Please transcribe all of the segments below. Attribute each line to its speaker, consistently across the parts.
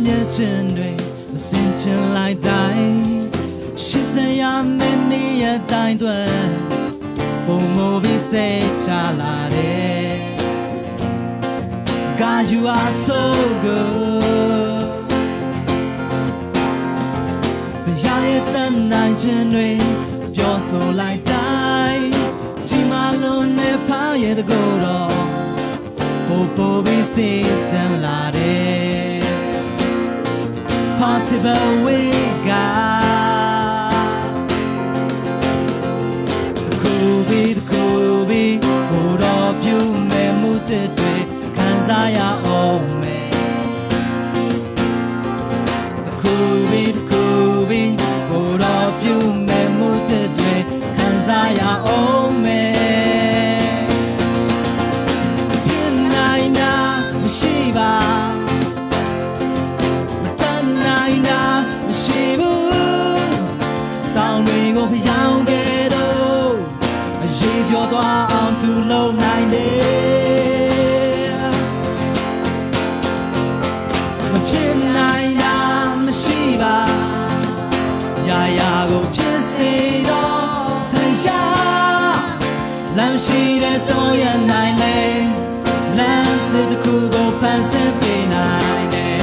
Speaker 1: မြတ်ခြင်းတွေမစင်ချင်လိုက်တိုင်းရှစ်စရာမင်းနေရတိုင်းတွေပုံမပြီးစိတ်ချလာတယ် God you are so good ဘုရားရဲ့တန်နိုင်ခြင်းတွေပြောဆိုလိုက်တိုင်းဒီမှာလုံးနဲ့ဖားရဲ့တကူတော့ပိုပြီးစိတ်ဆန်လာတယ် Possible way God Could be ဘိုးတော်ပြုမဲ့မှုတွေခံစားရအောင်မယ် Could be ဘိုးတော်ပြုမဲ့မှုတွေခံစားရအောင်မယ် မရှိပါမတန်နိုင်တာမရှိဘူးတောင်းတွေကိုဖျောင်းခဲ့တော့အရေးပြောသွားအောင်သူလုံးနိုင်တယ်မဖြစ်နိုင်တာမရှိပါရာရာကိုဖြစ်စေတော့ဖန်ရှားလမ်းရှိတဲ့တော့ရနိုင်လေလမ်းတစ်ခုကိုဖန်ဆင်းပေးနိုင်တယ်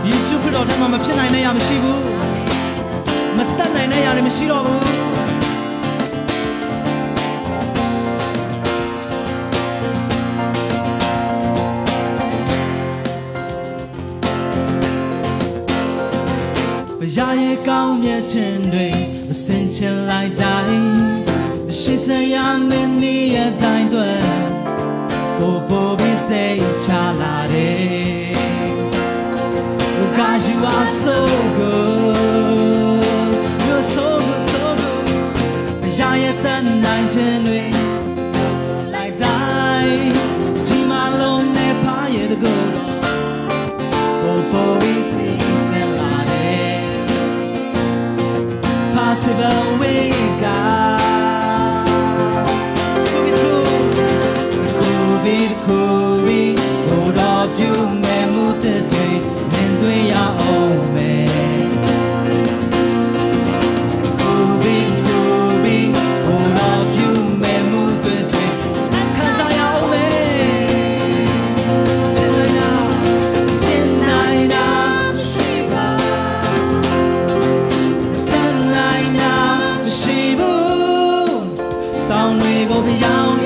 Speaker 1: ယေရှုခရစ်တော်ထဲမှာမဖြစ်နိုင်တဲ့ရမရှိဘူးမတတ်နိုင်တဲ့ရလည်းမရှိတော့ဘူးဘုရားရဲ့ကောင်းမြတ်ခြင်းတွေမစင်ချင်လိုက်တိုင်းရှစ်စရာမင်းနေရတိုင်းတွေပိုပြီးစိတ်ချလာတယ် God you are so good you're so good so good ဘုရားရဲ့တန်နိုင်ခြင်းတွေလိုက်တိုင်းဒီမှာလုံးနဲ့ဖားရဲ့တကူတော့ပိုပြီးစိတ်ဆန်လာတယ် Possible way God Could be ဘိုးတော်ပြုမဲ့မှုတွေမြင်တွေ့ရအောင်မယ် Could be ဘိုးတော်ပြုမဲ့မှုတွေခံစားရအောင်မယ်ဖြစ်နိုင်တာရှိပါတန်နိုင်တာမရှိဘူးတောင်းတွေကိုပြောင်း